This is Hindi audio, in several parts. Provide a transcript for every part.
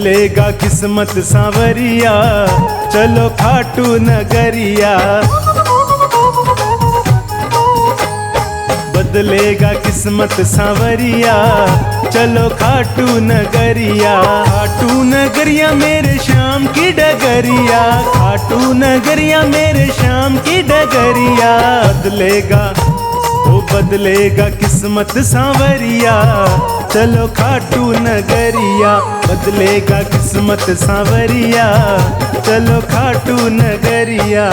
बदलेगा किस्मत सांवरिया, चलो खाटू नगरिया। बदलेगा किस्मत सांवरिया, चलो खाटू नगरिया। खाटू नगरिया मेरे श्याम की डगरिया, खाटू नगरिया मेरे श्याम की डगरिया। बदलेगा वो बदलेगा किस्मत सांवरिया, चलो खाटू नगरिया। बदलेगा किस्मत सांवरिया, चलो खाटू नगरिया।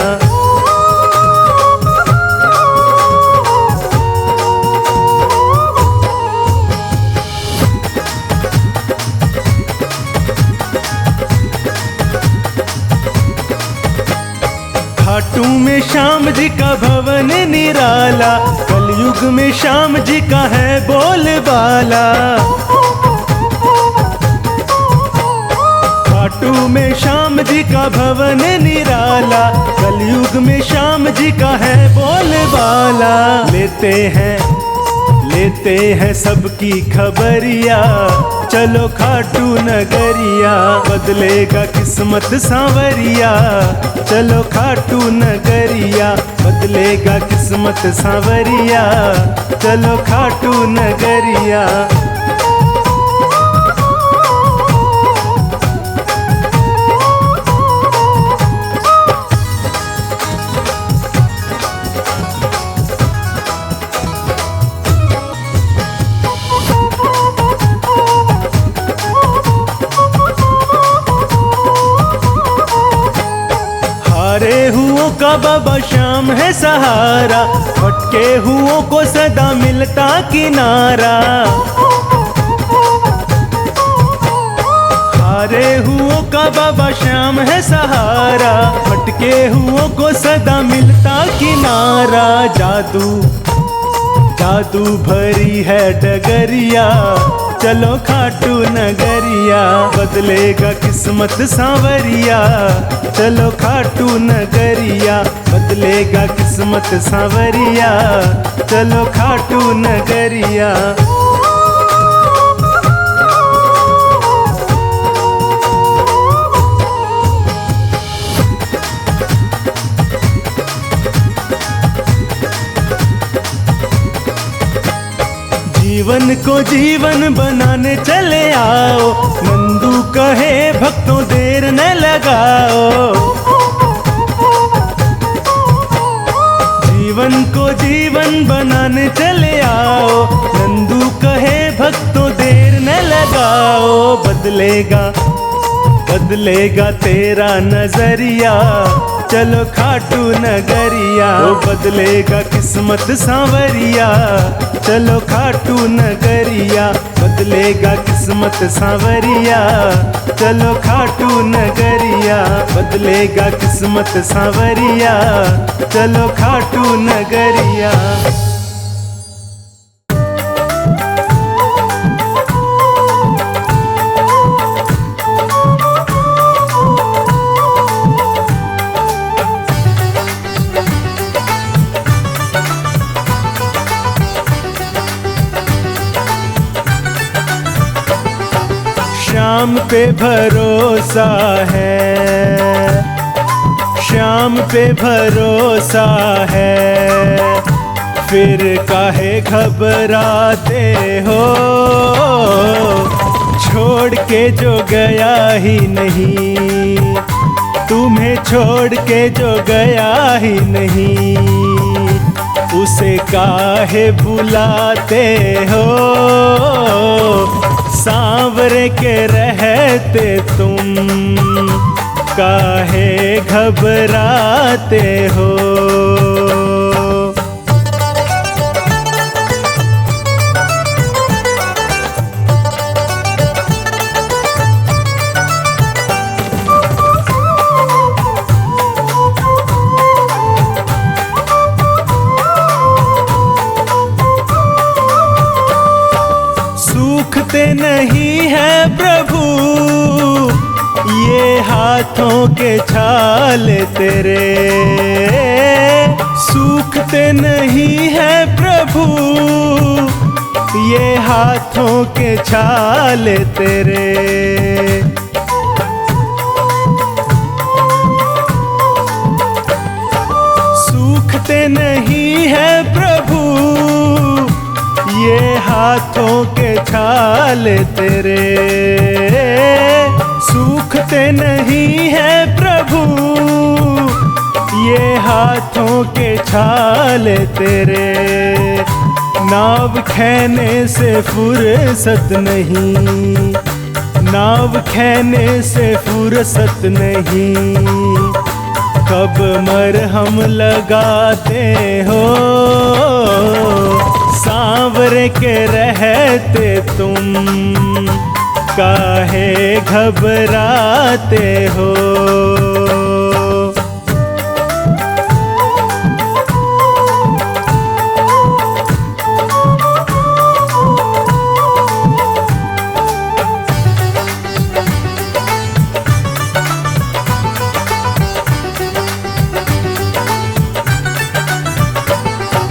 खाटू में श्याम जी का भवन निराला, कलयुग में श्याम जी का है बोलबाला। खाटू में श्याम जी का भवन निराला, कलयुग में श्याम जी का है बोलबाला। लेते हैं सबकी खबरिया, चलो खाटू नगरिया। बदलेगा किस्मत सांवरिया, चलो खाटू नगरिया। बदलेगा किस्मत सांवरिया, चलो खाटू नगरिया। हारे हुओं का बाबा श्याम है सहारा, भटके हुओं को सदा मिलता किनारा। हारे हुओं का बाबा श्याम है सहारा, भटके हुओं को सदा मिलता किनारा। जादू भरी है डगरिया, चलो खाटू नगरिया। बदलेगा किस्मत सांवरिया, चलो खाटू नगरिया। बदलेगा किस्मत सांवरिया, चलो खाटू नगरिया। जीवन को जीवन बनाने चले आओ, नंदू कहे भक्तों देर न लगाओ। जीवन को जीवन बनाने चले आओ, नंदू कहे भक्तों देर न लगाओ। बदलेगा तेरा नजरिया, चलो खाटू नगरिया। वो बदलेगा किस्मत सांवरिया, चलो खाटू नगरिया। बदलेगा किस्मत सांवरिया, चलो खाटू नगरिया। बदलेगा किस्मत सांवरिया, चलो खाटू नगरिया। श्याम पे भरोसा है, श्याम पे भरोसा है, फिर काहे घबराते हो। छोड़ के जो गया ही नहीं, तुम्हें छोड़ के जो गया ही नहीं, उसे काहे बुलाते हो। सांवरे के रहते तुम काहे घबराते हो। सूखते नहीं है प्रभु ये हाथों के छाल तेरे, सूखते नहीं है प्रभु ये हाथों के छाल तेरे। सूखते नहीं है प्रभु ये हाथों के छाल तेरे, सूखते नहीं है प्रभु ये हाथों के छाल तेरे। नाव खेने से फुर्सत नहीं, नाव खेने से फुर्सत नहीं, कब मरहम लगाते हो सांवरे के रहते तुम, काहे घबराते हो।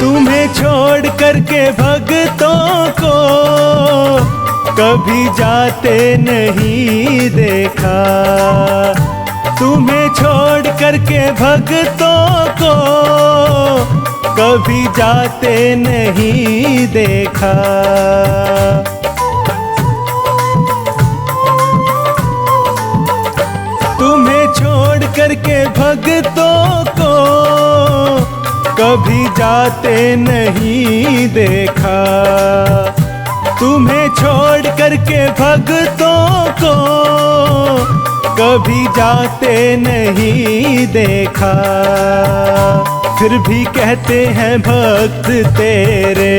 तुम्हें छोड़ करके भक्तों को कभी जाते नहीं देखा, तुम्हें छोड़ करके भक्तों को कभी जाते नहीं देखा। तुम्हें छोड़ करके भक्तों को कभी जाते नहीं देखा, तुम्हें छोड़ करके भक्तों को कभी जाते नहीं देखा। फिर भी कहते हैं भक्त तेरे,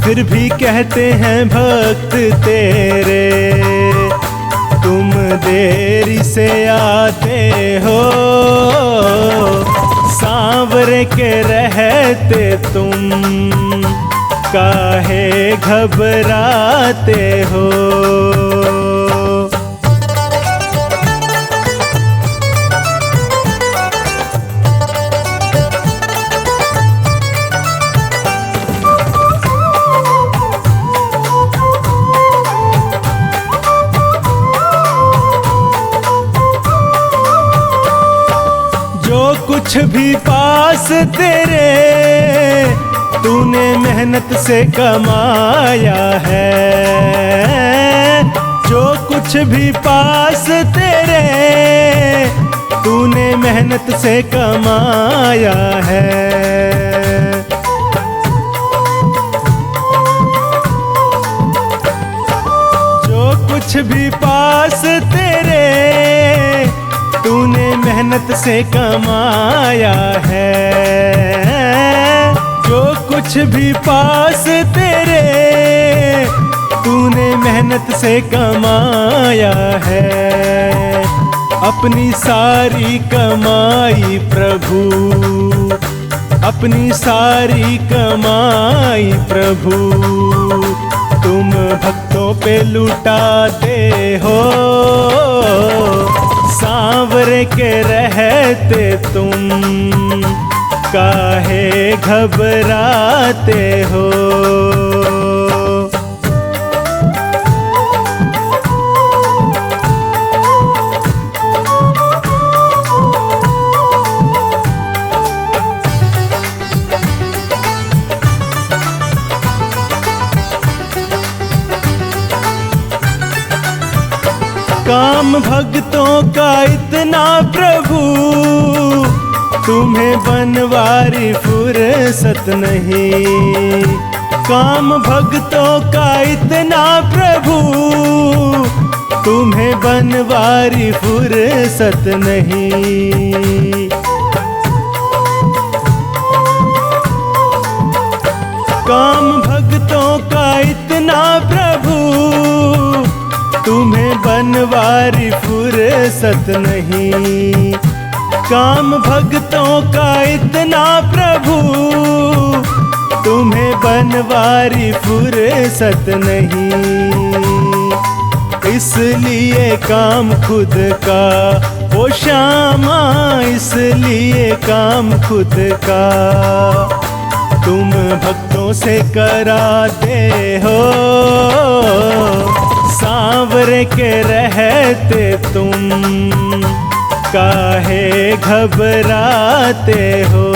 फिर भी कहते हैं भक्त तेरे, तुम देरी से आते हो सांवरे के रहते तुम, काहे घबराते हो। कुछ भी पास तेरे तूने मेहनत से कमाया है, जो कुछ भी पास तेरे तूने मेहनत से कमाया है। जो कुछ भी पास तेरे तूने मेहनत से कमाया है, जो कुछ भी पास तेरे तूने मेहनत से कमाया है। अपनी सारी कमाई प्रभु, अपनी सारी कमाई प्रभु तुम भक्तों पे लुटाते हो, सांवरे के रहते तुम, काहे घबराते हो। काम भक्तों का इतना प्रभु तुम्हें बनवारी फुर्सत नहीं, काम भक्तों का इतना प्रभु तुम्हें बनवारी फुर्सत नहीं। काम भक्तों का इतना प्रभु तुम्हें बनवारी फुर्सत नहीं, काम भक्तों का इतना प्रभु तुम्हें बनवारी फुर्सत नहीं। इसलिए काम खुद का ओ श्यामा, इसलिए काम खुद का तुम भक्तों से कराते हो, सांवरे के रहते तुम काहे घबराते हो।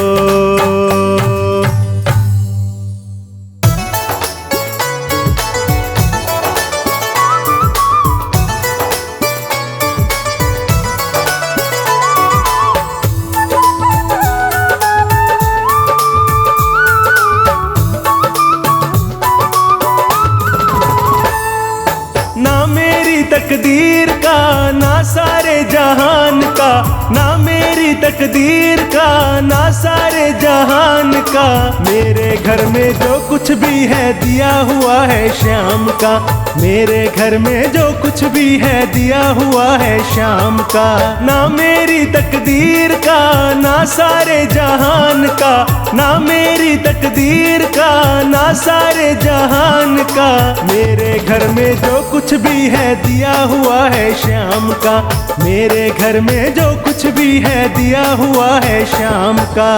ना मेरी तकदीर का ना सारे जहान का, ना मेरी तकदीर का ना सारे जहान का। मेरे घर में जो कुछ भी है दिया हुआ है श्याम का, मेरे घर में जो कुछ भी है दिया हुआ है श्याम का। ना मेरी तकदीर का ना सारे जहान का, ना मेरी तकदीर का ना सारे जहान का। मेरे घर में जो कुछ भी है दिया हुआ है श्याम का, मेरे घर में जो कुछ भी है दिया हुआ है श्याम का।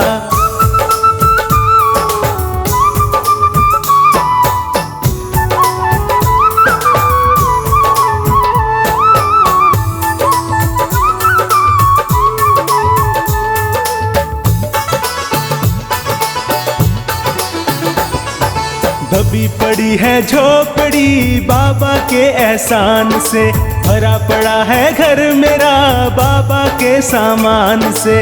दबी पड़ी है झोपड़ी बाबा के एहसान से, भरा पड़ा है घर मेरा बाबा के सामान से।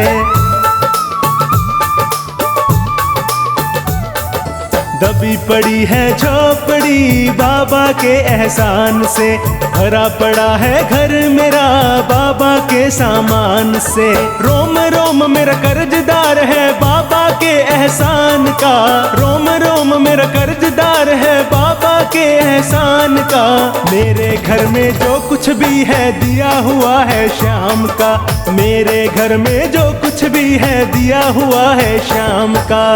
दबी पड़ी है झोपड़ी बाबा के एहसान से, भरा पड़ा है घर मेरा बाबा के सामान से। रोम रोम मेरा कर्जदार है बाबा के एहसान का, रोम रोम मेरा कर्जदार है बाबा के एहसान का। मेरे घर में जो कुछ भी है दिया हुआ है श्याम का, मेरे घर में जो कुछ भी है दिया हुआ है श्याम का।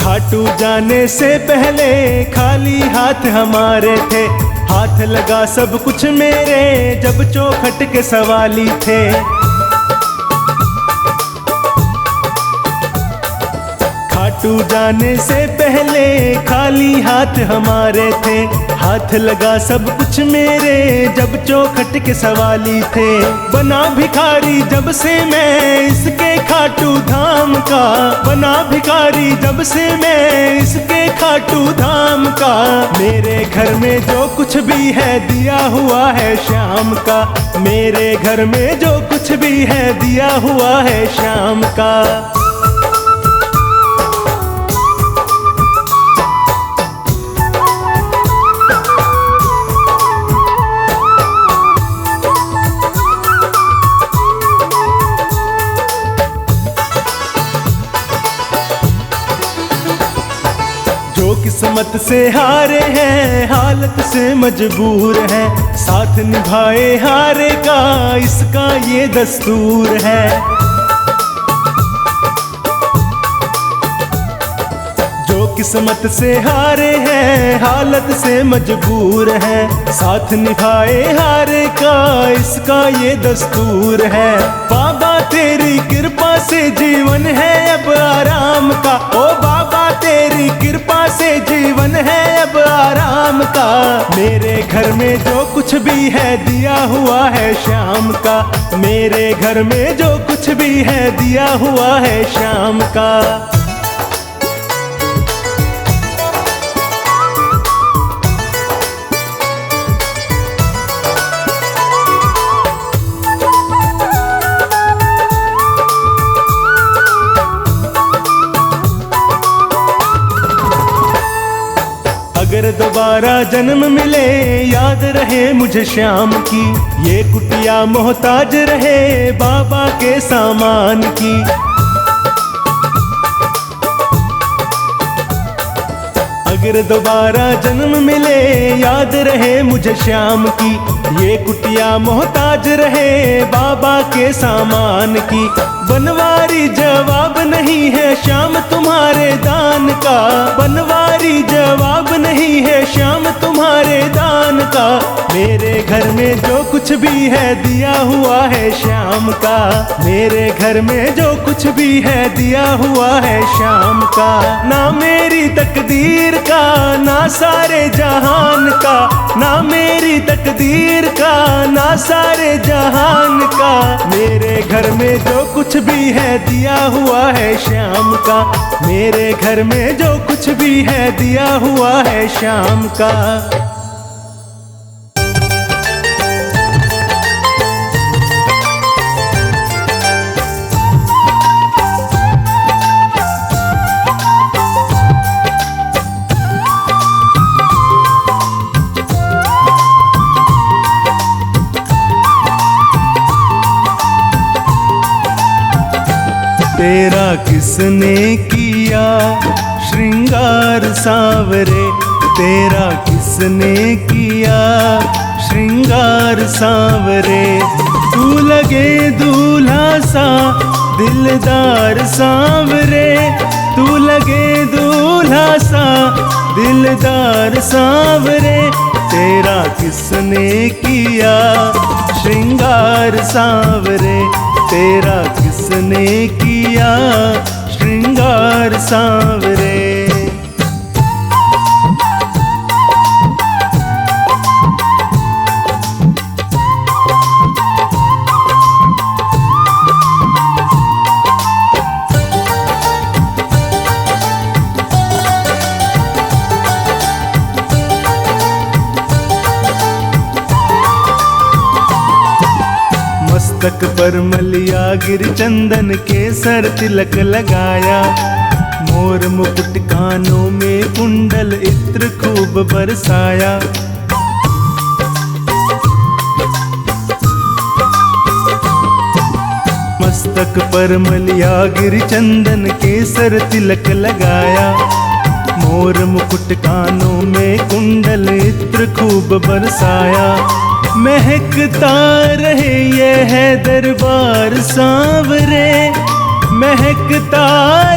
खाटू जाने से पहले खाली हाथ हमारे थे, हाथ लगा सब कुछ मेरे जब चौखट के सवाली थे। खाटू जाने से पहले खाली हाथ हमारे थे, हाथ लगा सब कुछ मेरे जब चौखट के सवाली थे। बना भिखारी जब से मैं इसके खाटू धाम का, बना भिखारी जब से मैं इसके खाटू धाम का। मेरे घर में जो कुछ भी है दिया हुआ है श्याम का, मेरे घर में जो कुछ भी है दिया हुआ है श्याम का। जो किस्मत से हारे हैं हालत से मजबूर है, साथ निभाए हारे का इसका ये दस्तूर है। जो किस्मत से हारे हैं हालत से मजबूर है, साथ निभाए हारे का इसका ये दस्तूर है। बाबा तेरी कृपा से जीवन है अब आराम का, ओ बाबा तेरी कृपा से जीवन है अब आराम का। मेरे घर में जो कुछ भी है दिया हुआ है श्याम का, मेरे घर में जो कुछ भी है दिया हुआ है श्याम का। अगर दोबारा जन्म मिले याद रहे मुझे श्याम की, ये कुटिया मोहताज रहे बाबा के सामान की। अगर दोबारा जन्म मिले याद रहे मुझे श्याम की, ये कुटिया मोहताज रहे बाबा के सामान की। बनवारी जवाब नहीं है श्याम तुम्हारे दान का, बनवारी जवाब नहीं है श्याम तुम्हारे दान का। मेरे घर में जो कुछ भी है दिया हुआ है श्याम का, मेरे घर में जो कुछ भी है दिया हुआ है श्याम का। ना मेरी तकदीर का ना सारे जहान का, ना मेरी तकदीर का ना सारे जहान का। मेरे घर में जो कुछ भी है दिया हुआ है श्याम का, मेरे घर में जो कुछ भी है दिया हुआ है श्याम का। तेरा किसने किया श्रृंगार सांवरे, तेरा किसने किया श्रृंगार सांवरे। तू लगे दूल्हा सा दिलदार सांवरे, तू लगे दूल्हा सा दिलदार सांवरे। तेरा किसने किया श्रृंगार सांवरे, तेरा किसने किया श्रृंगार सांवरे। मस्तक पर मलिया गिर चंदन केसर तिलक लगाया, मोर मुकुट कानों में कुंडल इत्र खूब बरसाया। मस्तक पर मलिया गिर चंदन केसर तिलक लगाया, मोर मुकुट कानों में कुंडल इत्र खूब बरसाया। महकता रहे ये है दरबार सांवरे, महकता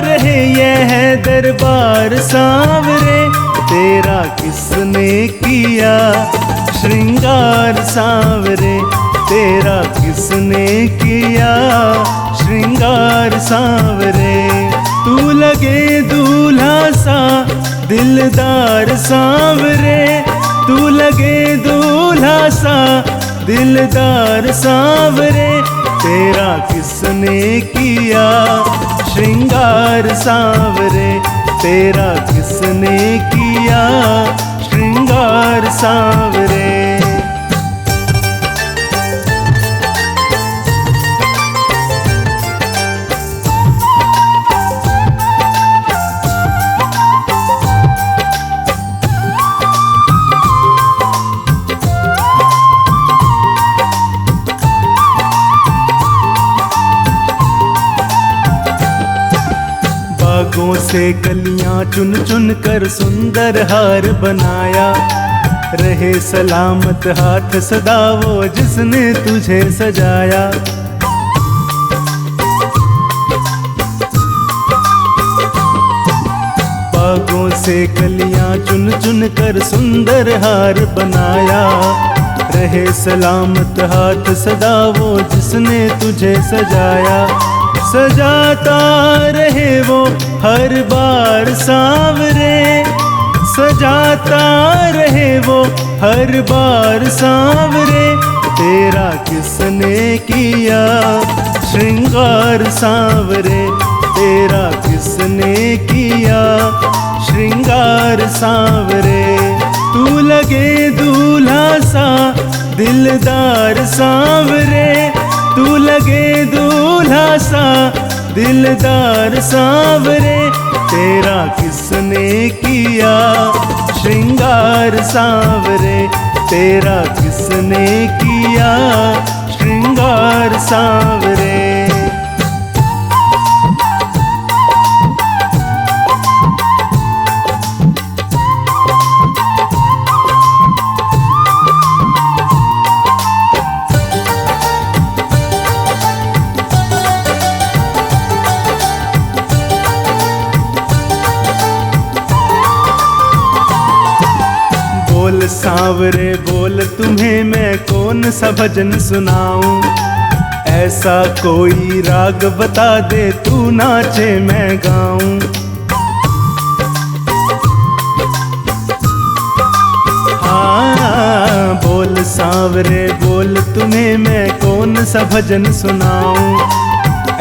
रहे ये है दरबार सांवरे। तेरा किसने किया श्रृंगार सांवरे, तेरा किसने किया श्रृंगार सांवरे। तू लगे दूल्हा सा दिलदार सांवरे, तू लगे दूल्हा सा दिलदार सांवरे। तेरा किसने किया श्रृंगार सांवरे, तेरा किसने किया श्रृंगार सांवरे। बागों से कलियां चुन चुन कर सुंदर हार बनाया, रहे सलामत हाथ सदा वो जिसने तुझे सजाया। बागों से कलियां चुन चुन कर सुंदर हार बनाया, रहे सलामत हाथ सदा वो जिसने तुझे सजाया। सजाता रहे वो हर बार सांवरे, सजाता रहे वो हर बार सांवरे। तेरा किसने किया श्रृंगार सांवरे, तेरा किसने किया श्रृंगार सांवरे। तू लगे दूल्हा सा दिलदार सांवरे, तू लगे दूल्हा सा दिलदार सांवरे। तेरा किसने किया श्रृंगार सांवरे, तेरा किसने किया श्रृंगार सांवरे। बोल सांवरे बोल, तुम्हें मैं कौन सा भजन सुनाऊं। ऐसा कोई राग बता दे, तू नाचे मैं गाऊं। हाँ बोल सांवरे बोल, तुम्हें मैं कौन सा भजन सुनाऊं।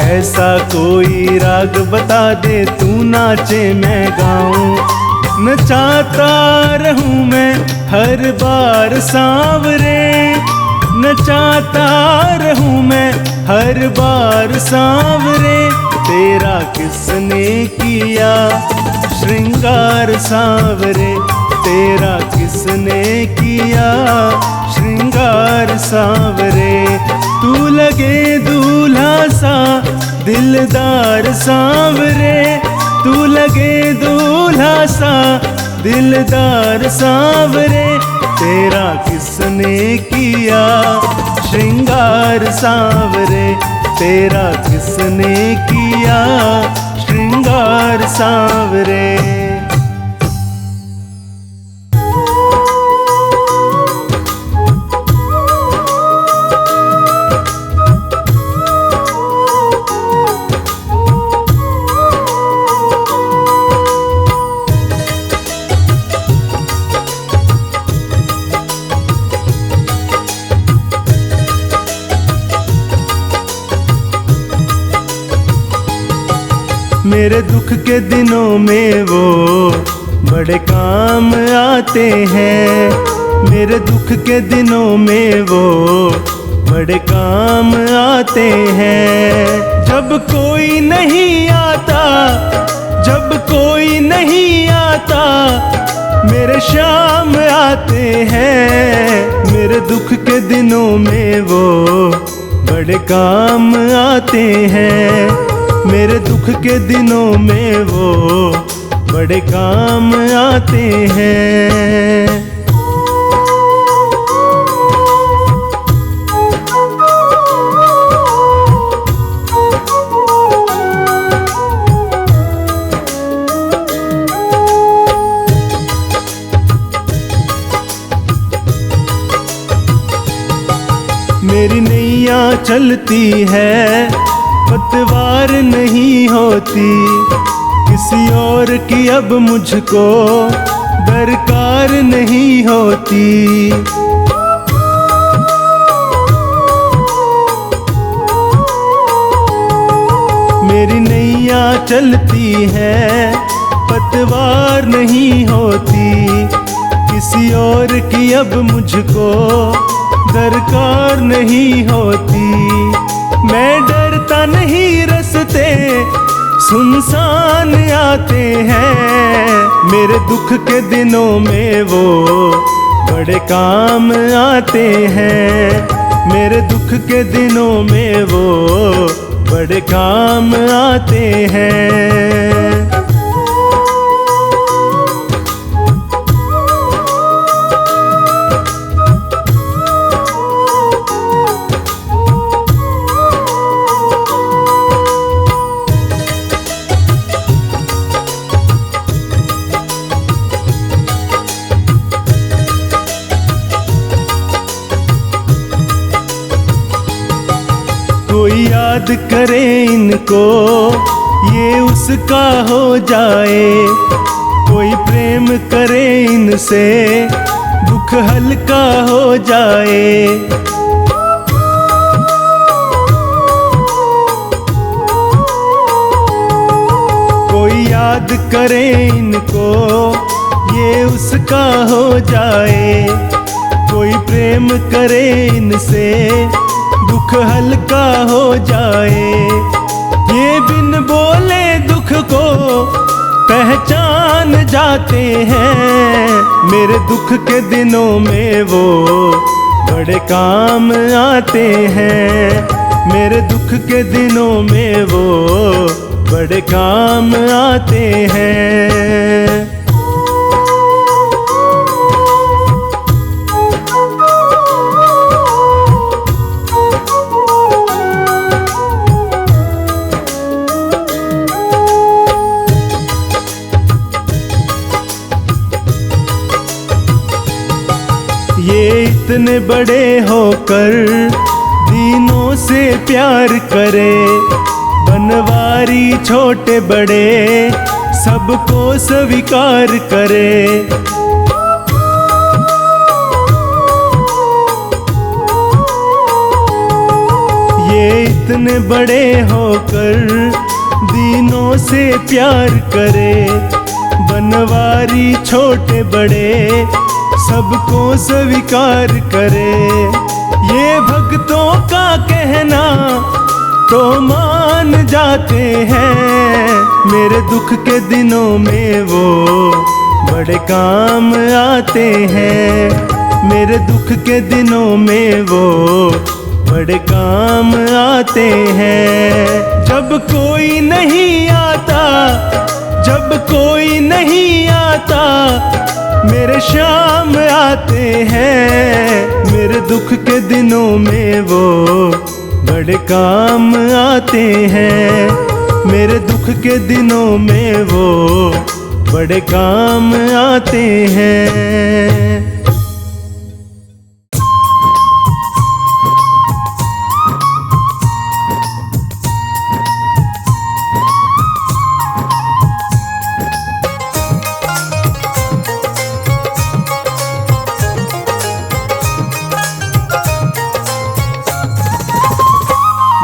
ऐसा कोई राग बता दे, तू नाचे मैं गाऊं। नचाता रहूं मैं हर बार सांवरे, नचाता रहूं मैं हर बार सांवरे। तेरा किसने किया श्रृंगार सांवरे, तेरा किसने किया श्रृंगार सांवरे। तू लगे दूल्हा सा दिलदार सांवरे, तू लगे दूल्हा सा दिलदार सांवरे। तेरा किसने किया श्रृंगार सांवरे, तेरा किसने किया श्रृंगार सांवरे। मेरे दुख के दिनों में वो बड़े काम आते हैं, मेरे दुख के दिनों में वो बड़े काम आते हैं। जब कोई नहीं आता, जब कोई नहीं आता, मेरे शाम आते हैं। मेरे दुख के दिनों में वो बड़े काम आते हैं, मेरे दुख के दिनों में वो बड़े काम आते हैं। मेरी नैया चलती है, पतवार नहीं होती, किसी और की अब मुझको दरकार नहीं होती। मेरी नैया चलती है, पतवार नहीं होती, किसी और की अब मुझको दरकार नहीं होती। मैं डरता नहीं, रस्ते सुनसान आते हैं, मेरे दुख के दिनों में वो बड़े काम आते हैं। मेरे दुख के दिनों में वो बड़े काम आते हैं। कोई याद करे इनको, ये उसका हो जाए, कोई प्रेम करे इनसे, दुख हल्का हो जाए। कोई याद करे इनको, ये उसका हो जाए, कोई प्रेम करे इनसे, दुख हल्का हो जाए। ये बिन बोले दुख को पहचान जाते हैं, मेरे दुख के दिनों में वो बड़े काम आते हैं। मेरे दुख के दिनों में वो बड़े काम आते हैं। इतने बड़े होकर दीनों से प्यार करे, बनवारी छोटे बड़े सबको स्वीकार करे। ये इतने बड़े होकर दीनों से प्यार करे, बनवारी छोटे बड़े सबको स्वीकार करे। ये भक्तों का कहना तो मान जाते हैं, मेरे दुख के दिनों में वो बड़े काम आते हैं। मेरे दुख के दिनों में वो बड़े काम आते हैं। जब कोई नहीं आता, जब कोई नहीं आता, मेरे शाम आते हैं। मेरे दुख के दिनों में वो बड़े काम आते हैं। मेरे दुख के दिनों में वो बड़े काम आते हैं।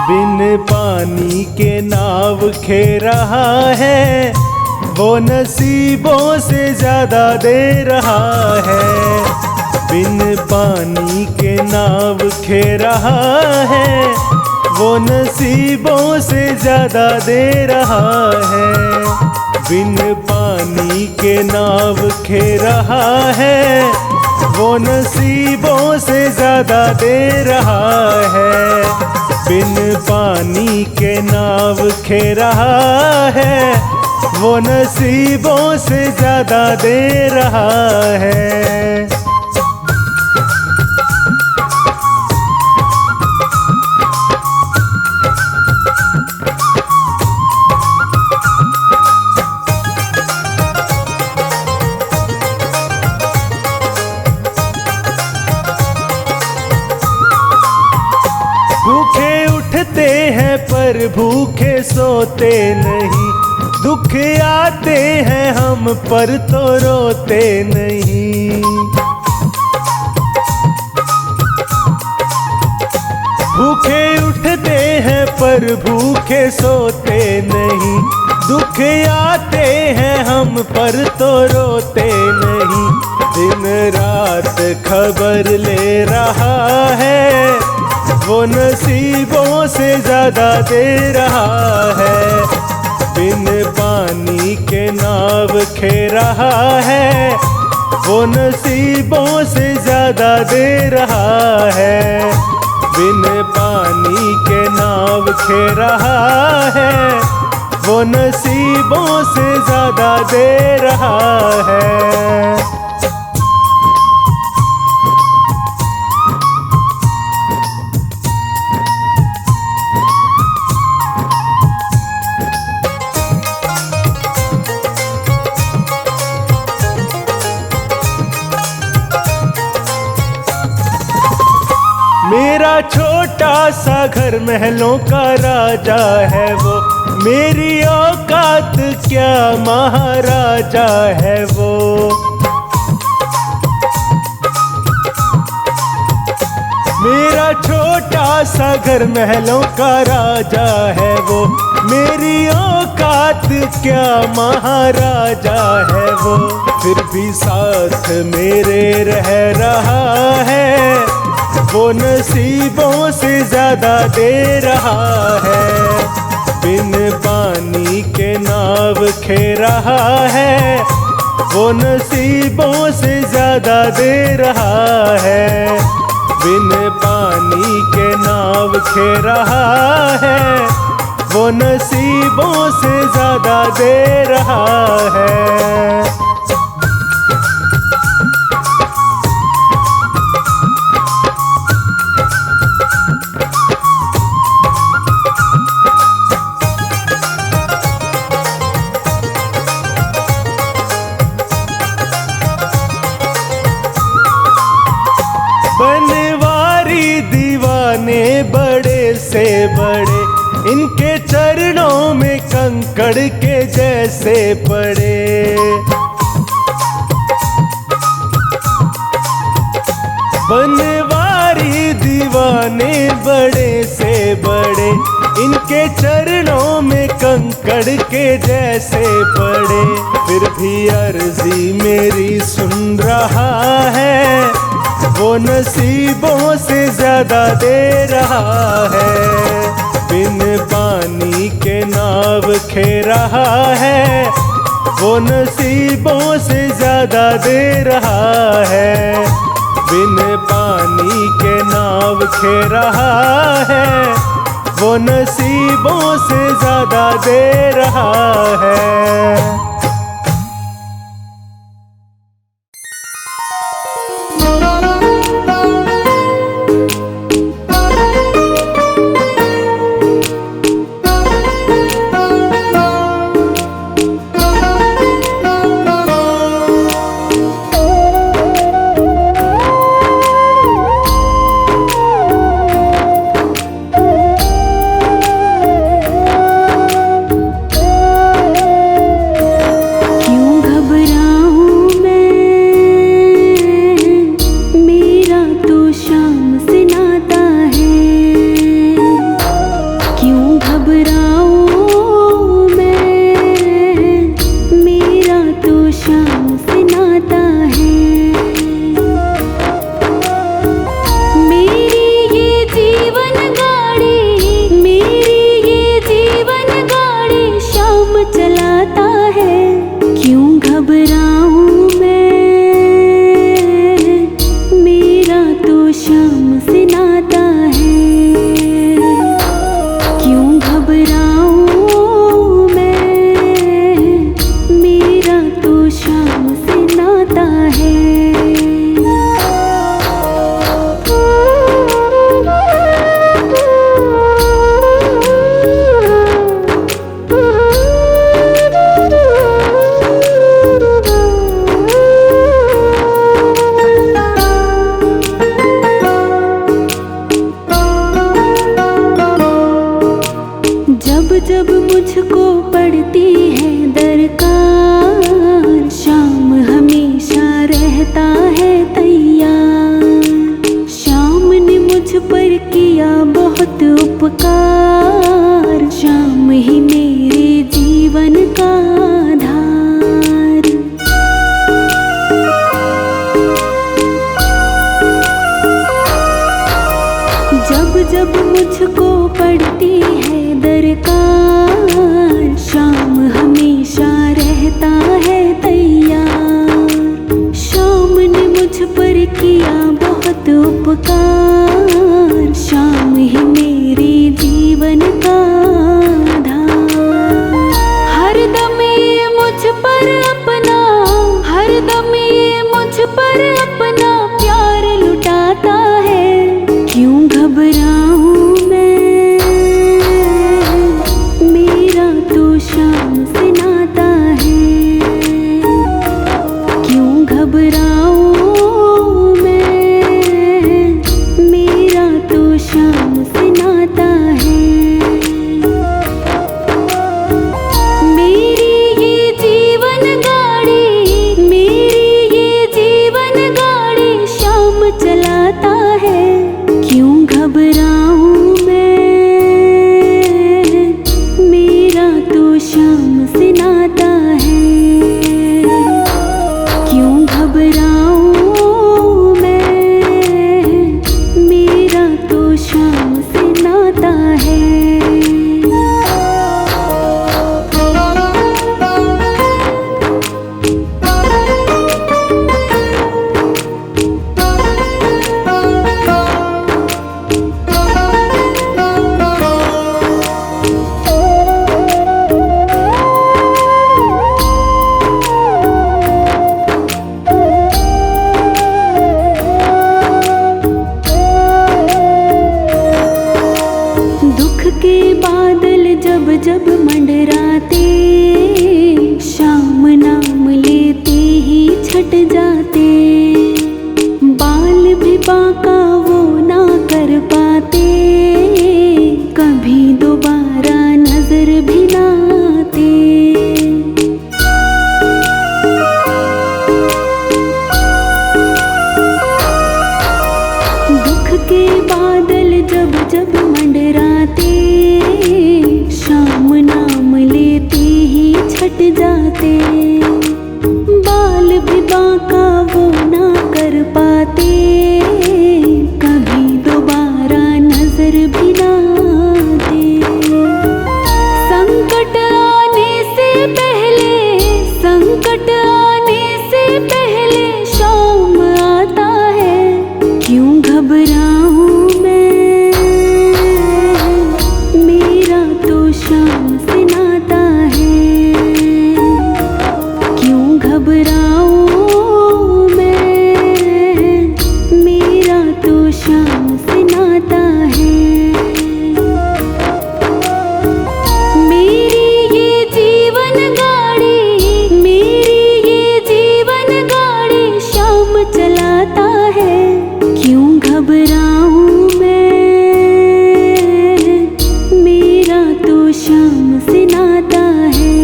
बिन पानी के नाव खे रहा है, वो नसीबों से ज्यादा दे रहा है। बिन पानी के नाव खे रहा है, वो नसीबों से ज्यादा दे रहा है। बिन पानी के नाव खे रहा है, वो नसीबों से ज्यादा दे रहा है। बिन पानी के नाव खे रहा है, वो नसीबों से ज्यादा दे रहा है। भूखे उठते हैं पर भूखे सोते नहीं, दुख आते हैं हम पर तो रोते नहीं। भूखे उठते हैं पर भूखे सोते नहीं, दुख आते हैं हम पर तो रोते नहीं। दिन रात खबर ले रहा है, वो नसीबों से ज्यादा दे रहा है। बिन पानी के नाव खे रहा है, वो नसीबों से ज्यादा दे रहा है। बिन पानी के नाव खे रहा है, वो नसीबों से ज्यादा दे रहा है। मेरा छोटा सा घर महलों का राजा है वो, मेरी औकात क्या महाराजा है वो। मेरा छोटा सा घर महलों का राजा है वो, मेरी औकात क्या महाराजा है वो। फिर भी साथ मेरे रह रहा है, वो नसीबों से ज्यादा दे रहा है। बिन पानी के नाव खे रहा है, वो नसीबों से ज्यादा दे रहा है। बिन पानी के नाव खे रहा है, वो नसीबों से ज्यादा दे रहा है। बन से बड़े, इनके चरणों में कंकड़ के जैसे पड़े। बनवारी दीवाने बड़े से बड़े, इनके चरणों में कंकड़ के जैसे पड़े। फिर भी अर्जी मेरी सुन रहा है, वो नसीबों से ज्यादा दे रहा है। बिन पानी के नाव खे रहा है, वो नसीबों से ज्यादा दे रहा है। बिन पानी के नाव खे रहा है, वो नसीबों से ज्यादा दे रहा है। जब मुझको पड़ती है दरकार, शाम हमेशा रहता है तैयार। शाम ने मुझ पर किया बहुत उपकार, शाम ही मेरे जीवन का आधार। जब जब मुझको पड़ती है दरकार, शाम हमेशा रहता है तैयार। शाम ने मुझ पर किया बहुत उपकार, शाम ही मेरे जीवन का आधार। हरदम ये मुझ पर अपना, हरदम ये मुझ पर अपना प्यार लुटाता है। क्यों घबराऊं मैं, मेरा तो शाम से नाता है। क्यों घबराऊं मैं, मेरा तो शाम से नाता है। मेरी ये जीवन गाड़ी, मेरी ये जीवन गाड़ी शाम चलाता है। क्यों घबराऊं मैं, मेरा तो शाम से नाता है। क्यों घबराऊं मैं, मेरा तो शाम से नाता है। दुख के बादल जब जब मंडराते, शाम नाम लेते ही छट जाते। बाल भी बांका वो ना कर पाते, जाते, बाल भी बांका वो ना कर पाते, कभी दोबारा नजर भी ना आते। संकट आने से पहले, संकट आने से पहले शाम आता है, क्यों घबराऊं मैं, मेरा तो शाम से नाता है, क्यों घबराऊं मैं, मेरा तो शाम से नाता है। मेरी ये जीवन गाड़ी, मेरी ये जीवन गाड़ी शाम चलाता है, क्यों घबराऊं मैं, मेरा तो शाम से नाता है,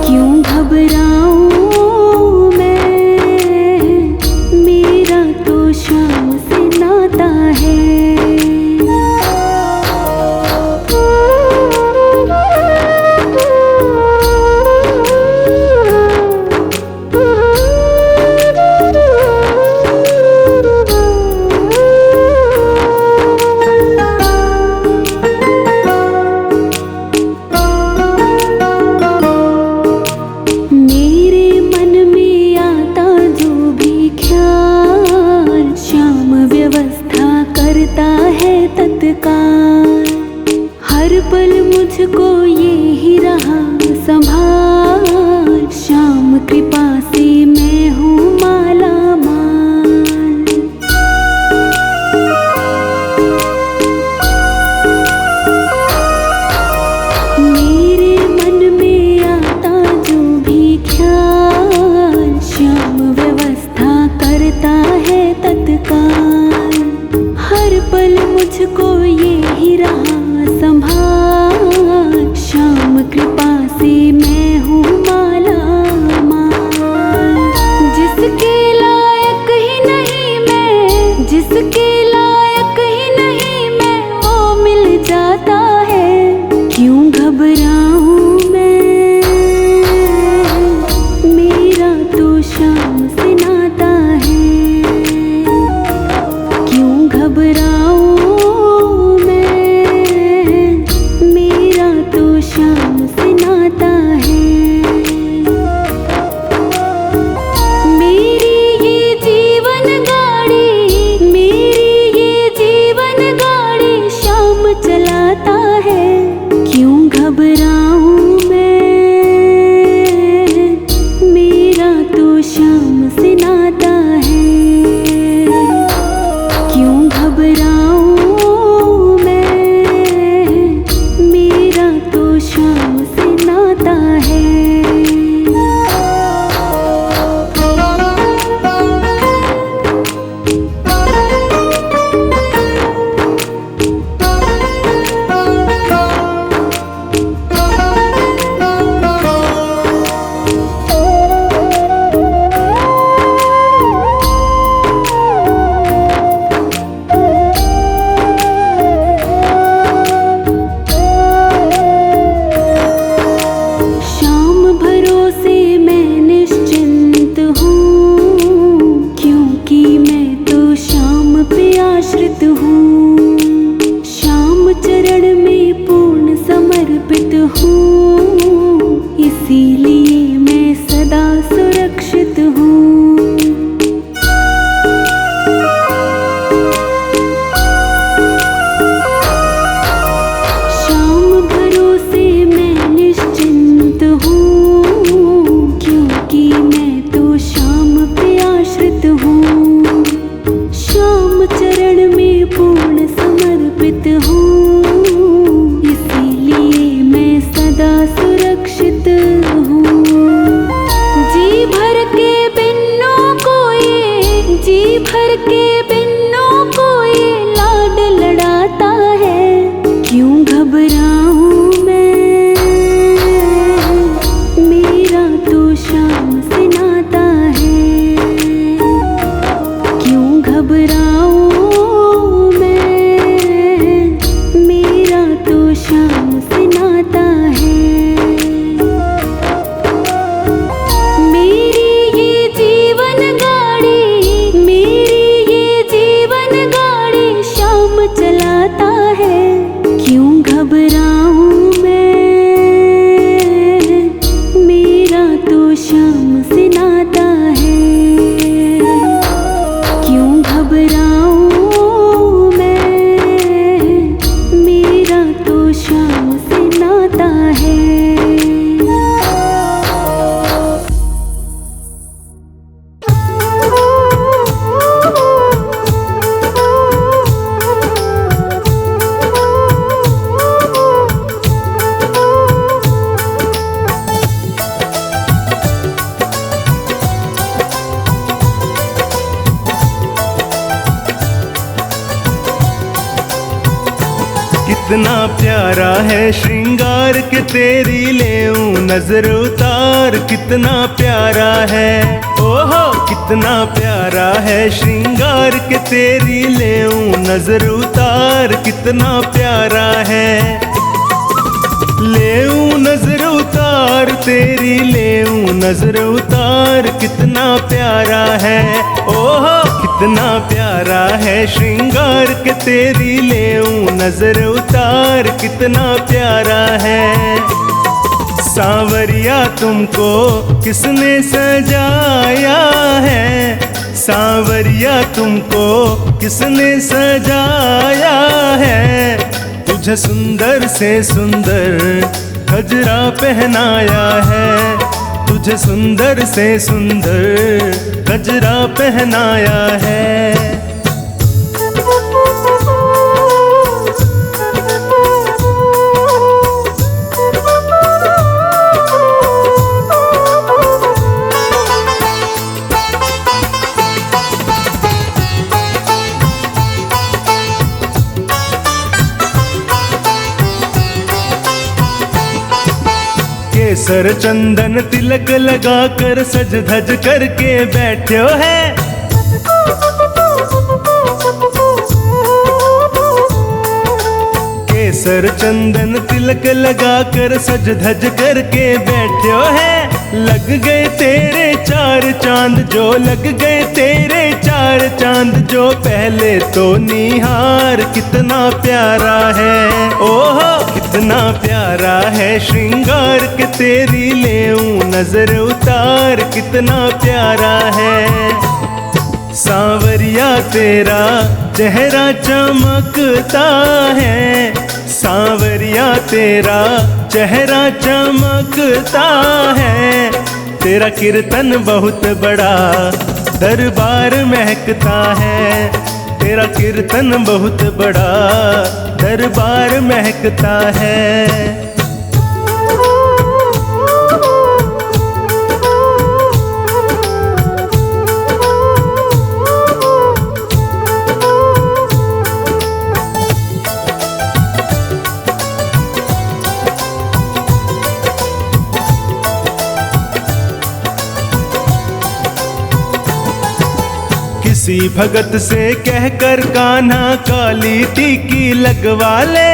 क्यों घबराऊं मैं, मेरा तो शाम से नाता है। मेरे मन में आता जो भी ख्याल, श्याम व्यवस्था करता है तत्काल, हर पल मुझको ये ही रहा संभाल, श्याम कृपा से मैं हूँ माला माल। मेरे मन में आता जो भी ख्याल, श्याम व्यवस्था करता है तत्काल, हर पल मुझको ये ही रहा संभाल, श्याम कृपा से मैं हूँ माला माल। जिसके लायक ही नहीं मैं, जिसके लायक ही नहीं मैं, वो मिल जाता है, क्यों घबराऊं मैं, मेरा तो शाम से नाता है, क्यों घबराऊं कितना प्यारा है श्रृंगार के तेरी लेऊं नजर उतार, कितना प्यारा है, ओहो कितना प्यारा है श्रृंगार के तेरी लेऊं नजर उतार, कितना प्यारा है। लेऊं नजर उतार तेरी लेऊं नजर उतार, कितना प्यारा है, ओहो कितना प्यारा है श्रृंगार के तेरी लेऊं नजर उतार, कितना प्यारा है। सांवरिया तुमको किसने सजाया है, सांवरिया तुमको किसने सजाया है, तुझे सुंदर से सुंदर गजरा पहनाया है, तुझे सुंदर से सुंदर गजरा पहनाया है। केसर चंदन तिलक लगाकर सज धज करके बैठे है, केसर चंदन तिलक लगाकर सज धज करके बैठे है। लग गए तेरे चार चांद जो, लग गए तेरे चार चांद जो, पहले तो निहार कितना प्यारा है, ओहो कितना प्यारा है श्रृंगार के तेरी लेऊं नजर उतार, कितना प्यारा है। सांवरिया तेरा चेहरा चमकता है, सांवरिया तेरा चेहरा चमकता है, तेरा कीर्तन बहुत बड़ा दरबार महकता है, तेरा कीर्तन बहुत बड़ा दरबार महकता है। किसी भगत से कहकर कान्हा काली टीकी लगवा ले,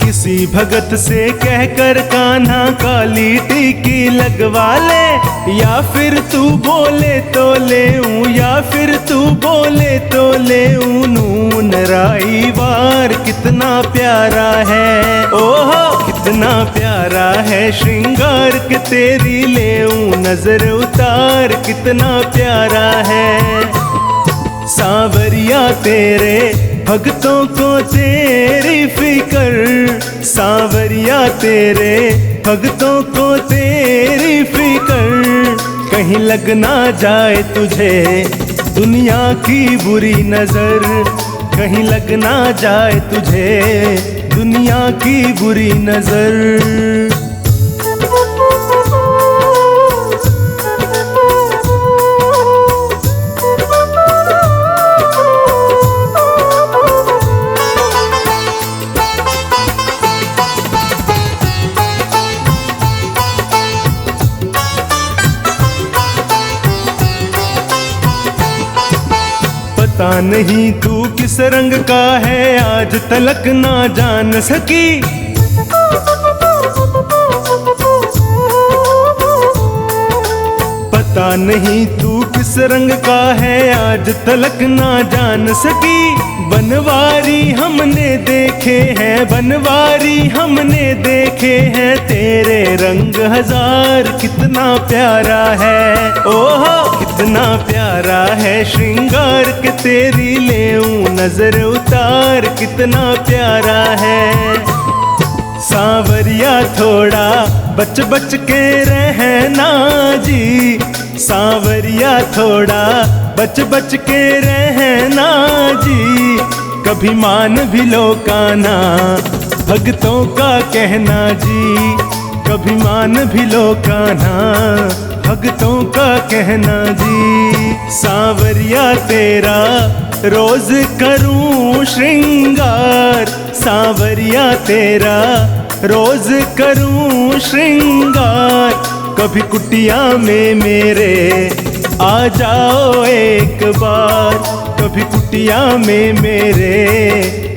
किसी भगत से कहकर कान्हा काली टीकी लगवा ले, या फिर तू बोले तो लेऊं, या फिर तू बोले तो लेऊं नून राई वार, कितना प्यारा है, ओहो कितना प्यारा है श्रृंगार के तेरी लेऊं नजर उतार, कितना प्यारा है। सांवरिया तेरे भक्तों को तेरी फिकर, सांवरिया तेरे भक्तों को तेरी फिकर, कहीं लग ना जाए तुझे दुनिया की बुरी नजर, कहीं लग ना जाए तुझे दुनिया की बुरी नजर। पता नहीं तू किस रंग का है आज तलक ना जान सकी, पता नहीं तू किस रंग का है आज तलक ना जान सकी। बनवारी हमने देखे हैं, बनवारी हमने देखे हैं, तेरे रंग हजार कितना प्यारा है, ओहो कितना प्यारा है श्रृंगार के तेरी लेऊं नजर उतार, कितना प्यारा है। सांवरिया थोड़ा बच बच के रहना जी, सांवरिया थोड़ा बच बच के रहना जी, कभी मान भी लो कान्हा भक्तों का कहना जी, कभी मान भी लो कान्हा भक्तों भक्तों का कहना जी। सांवरिया तेरा रोज करूं श्रृंगार, सांवरिया तेरा रोज करूं श्रृंगार। कभी कुटिया में मेरे आ जाओ एक बार, कभी कुटिया में मेरे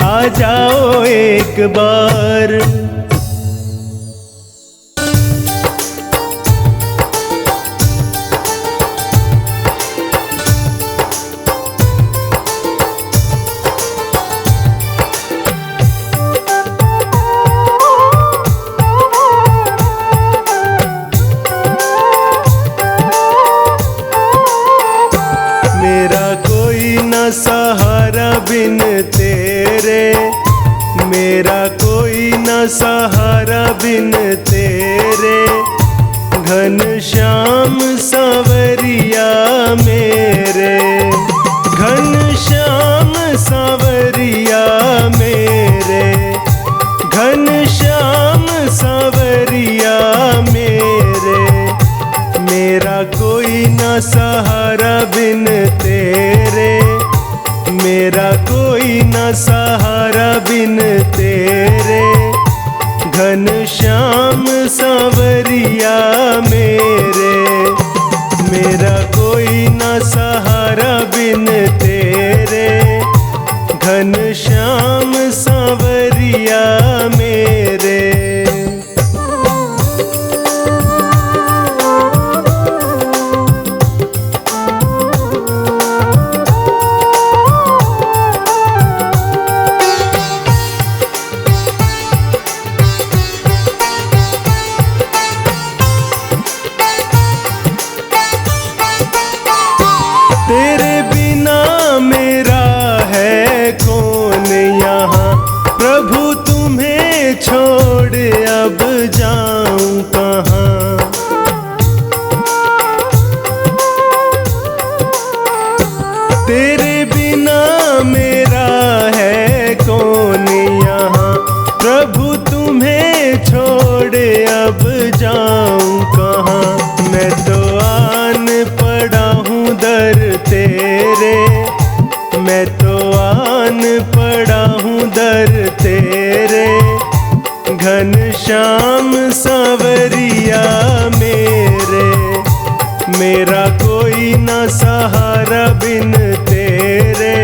आ जाओ एक बार। मेरा कोई न सहारा बिन तेरे, मेरा कोई न सहारा बिन तेरे। घनश्याम सांवरिया मेरे, घनश्याम सांवरिया मेरे, घनश्याम सांवरिया मेरे। मेरा कोई न सहारा बिन तेरे, मेरा कोई न सहारा बिन तेरे। घनश्याम सांवरिया मेरे, मेरा कोई न सहारा बिन तेरे। घनश्याम सांवरिया मेरे। तेरे बिना मेरा है कौन यहाँ, प्रभु तुम्हें छोड़ अब जाऊं कहाँ। तेरे बिना मेरा है कौन यहाँ, प्रभु तुम्हें छोड़ अब जाऊं कहाँ। मैं तो आन पड़ा हूँ दर तेरे, मैं तो आन पड़ा हूँ दर तेरे। घनश्याम सांवरिया मेरे, मेरा कोई न सहारा बिन तेरे।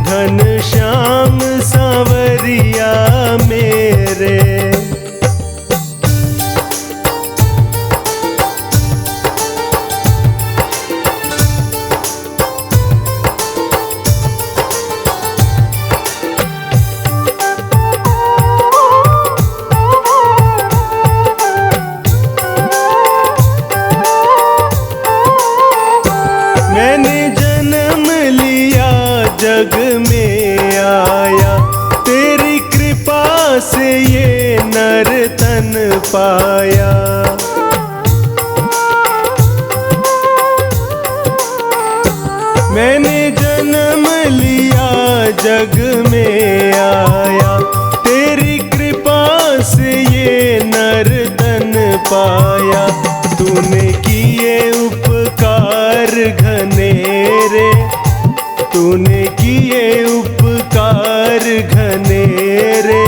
घनश्याम सांवरिया मेरे। मैंने जन्म लिया जग में आया, तेरी कृपा से ये नर तन पाया। मैंने जन्म लिया जग में आया, तेरी कृपा से ये नर तन पाया। तूने किए उपकार घनेरे, तूने किए उपकार घनेरे।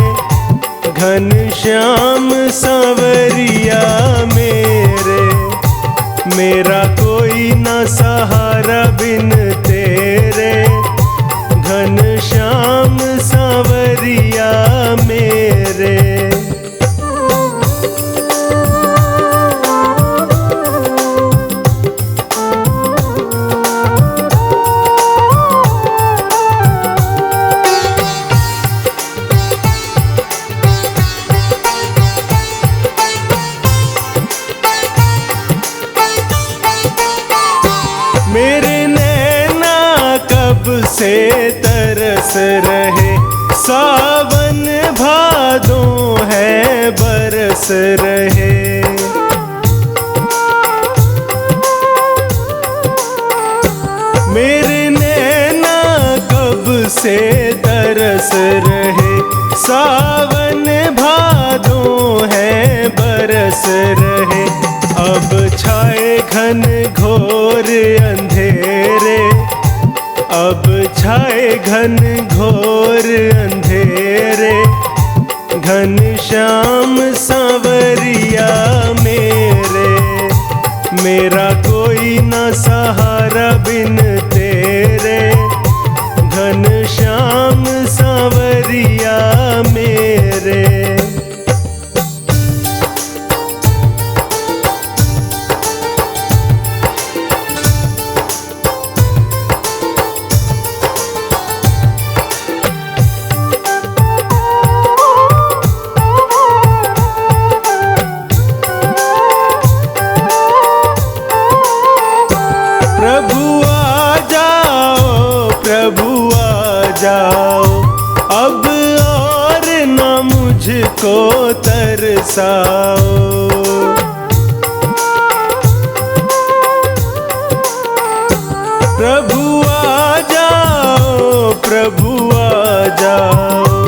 घनश्याम सांवरिया मेरे, मेरा कोई न सहारा बिन तेरे। घनश्याम सांवरिया मेरे। मेरे नैना कब से तरस रहे, सावन भादों है बरस रहे। मेरे नैना कब से तरस रहे, सावन भादों है बरस रहे। अब छाए घन घोर अंधेरे, अब छाए घन घोर अंधेरे, घन श्याम सांवरिया मेरे, मेरा कोई न सहारा बिन तेरे, घन श्याम सांवरिया मेरे। जाओ अब और न मुझको तरसाओ, प्रभु आ जाओ, प्रभु आ जाओ,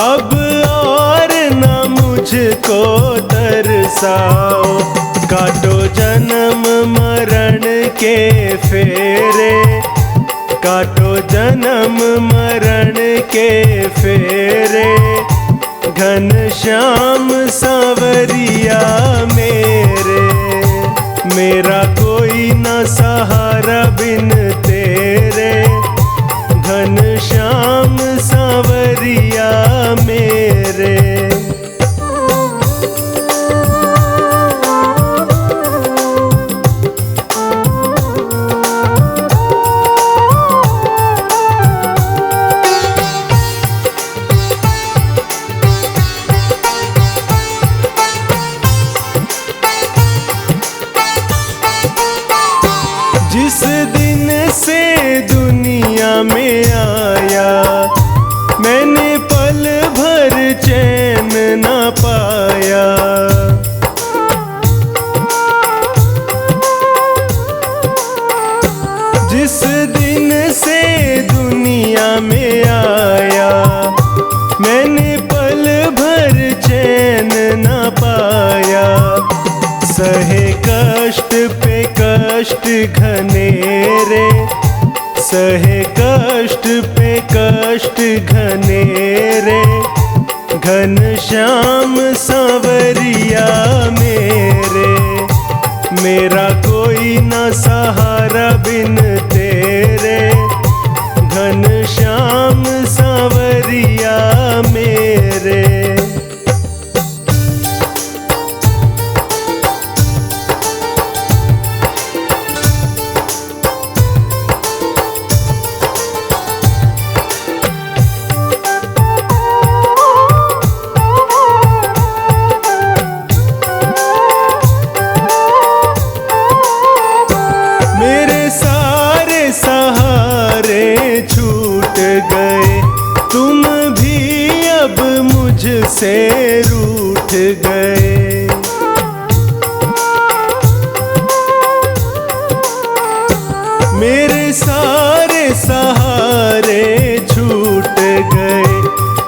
अब और न मुझको तरसाओ। काटो जन्म मरण के फेरे, काटो जन्म मरण के फेरे, घन श्याम सांवरिया मेरे, मेरा कोई न सहारा बिन तेरे, घन श्याम सांवरिया मेरे। जिस दिन से दुनिया में आया, मैंने पल भर चैन न पाया, जिस दिन से दुनिया में आया, मैंने पल भर चैन न पाया। सहे कष्ट पे कष्ट घनेरे, सहे कष्ट पे कष्ट घनेरे, घन श्याम सांवरिया मेरे, मेरा कोई न सहारा बिन तेरे, घन श्याम सांवरिया मेरे। छूट गए तुम भी अब मुझसे रूठ गए, मेरे सारे सहारे छूट गए,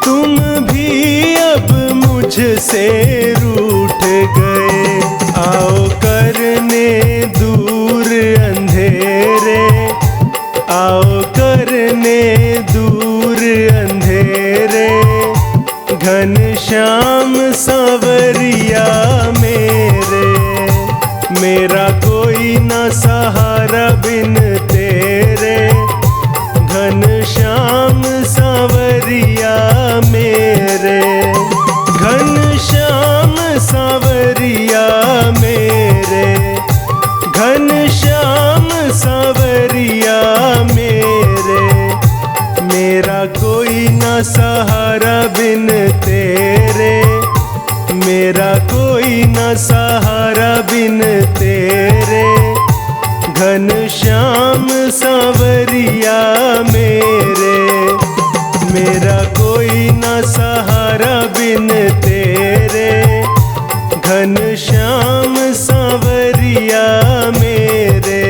तुम भी अब मुझसे रूठ गए। आओ करने दूर अंधेरे, आओ करने दूर अंधेरे, घन श्याम सांवरिया मेरे, मेरा कोई न सहारा बिन तेरे, घन श्याम सांवरिया मेरे, घन श्याम सांवरिया मेरे, घन श्याम सांवरिया मेरे, मेरा कोई न सहारा बिन तेरे, मेरा कोई न सहारा बिन तेरे, घन श्याम सांवरिया मेरे, मेरा कोई न सहारा बिन तेरे, घन श्याम सांवरिया मेरे।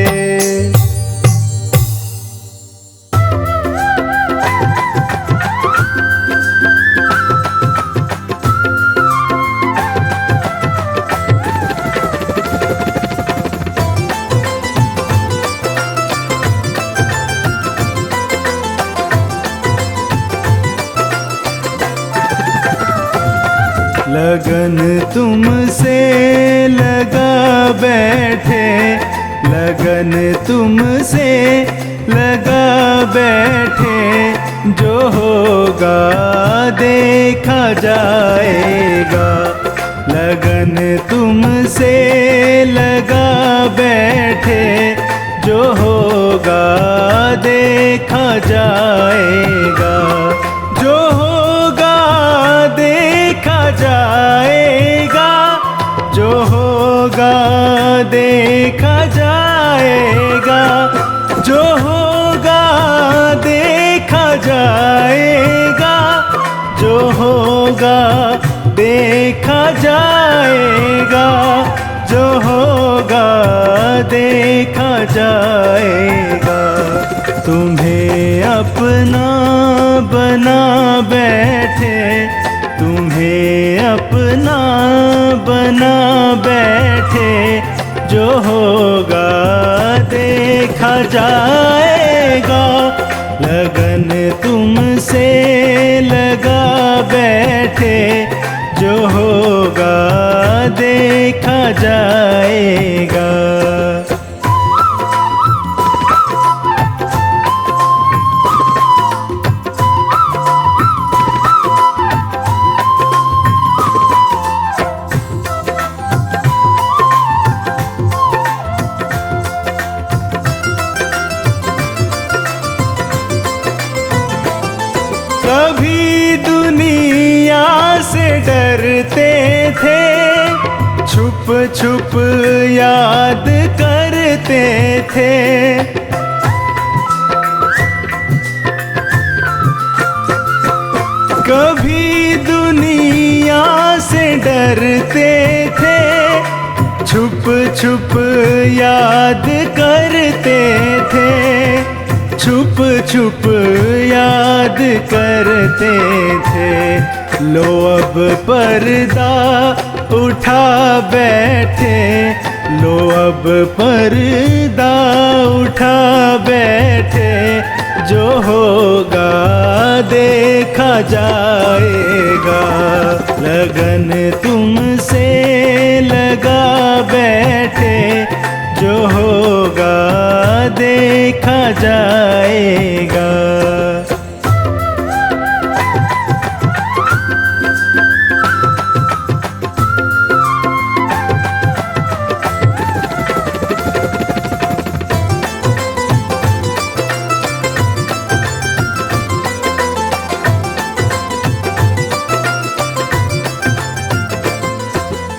लगन तुमसे लगा बैठे, लगन तुमसे लगा बैठे, जो होगा देखा जाएगा। लगन तुमसे लगा बैठे, जो होगा देखा जाएगा, जो होगा देखा जाएगा, जो होगा देखा जाएगा, जो होगा देखा जाएगा, जो होगा देखा जाएगा, जो होगा देखा जाएगा। तुम्हें अपना बना बैठे, तुम्हें अपना बना बैठे, जो होगा देखा जाएगा। लगन तुमसे लगा बैठे, जो होगा देखा जाएगा। कभी दुनिया से डरते थे, छुप छुप याद करते थे, कभी दुनिया से डरते थे, छुप छुप याद करते थे, छुप छुप याद करते थे। लो अब पर्दा उठा बैठे, लो अब पर्दा उठा बैठे, जो होगा देखा जाएगा। लगन तुमसे लगा बैठे, जो होगा देखा जाएगा।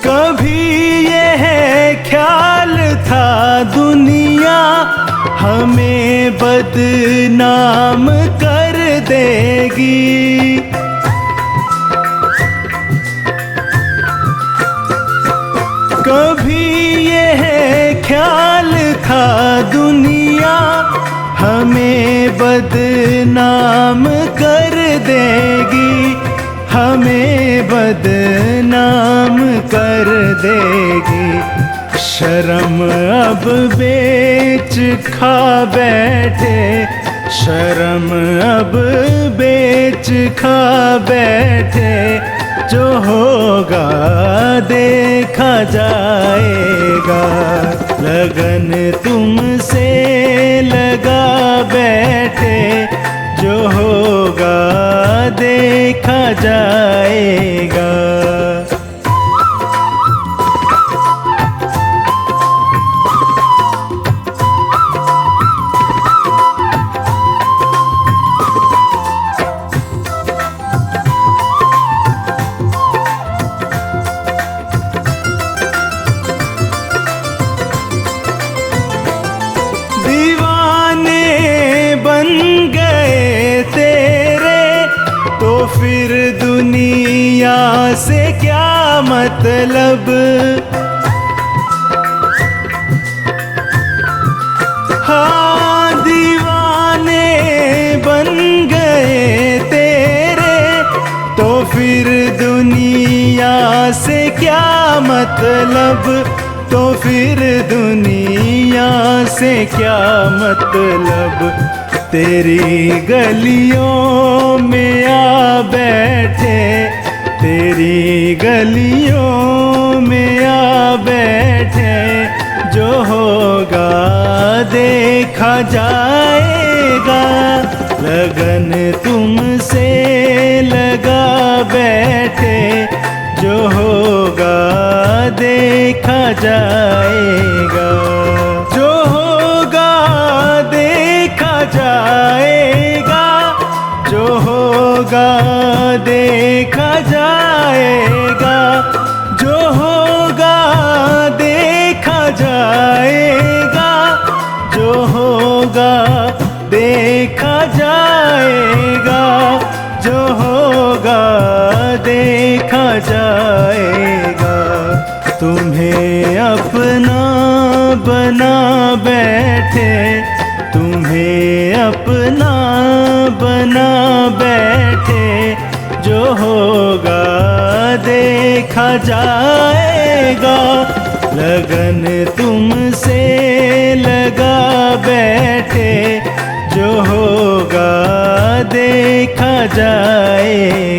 कभी यह ख्याल था दुनिया हमें बदनाम कर देगी, कभी यह ख्याल था दुनिया हमें बदनाम कर देगी, हमें बदनाम कर देगी। शर्म अब बेच खा बैठे, शर्म अब बेच खा बैठे, जो होगा देखा जाएगा। लगन तुमसे लगा बैठे, जो होगा देखा जाएगा। फिर दुनिया से क्या मतलब, हाँ दीवाने बन गए तेरे, तो फिर दुनिया से क्या मतलब, तो फिर दुनिया से क्या मतलब। तेरी गलियों में आ बैठे, तेरी गलियों गलियों में आ बैठे, जो होगा देखा जाएगा। लगन तुमसे लगा बैठे, जो होगा देखा जाएगा। जो होगा देखा जाएगा, जो होगा देखा जाएगा, जो होगा देखा जाएगा, जो होगा देखा जाएगा, जो होगा देखा जाएगा। तुम्हें अपना बना बैठे, तुम्हें अपना बना बैठे, जो होगा देखा जाएगा। लगन तुमसे लगा बैठे, जो होगा देखा जाएगा।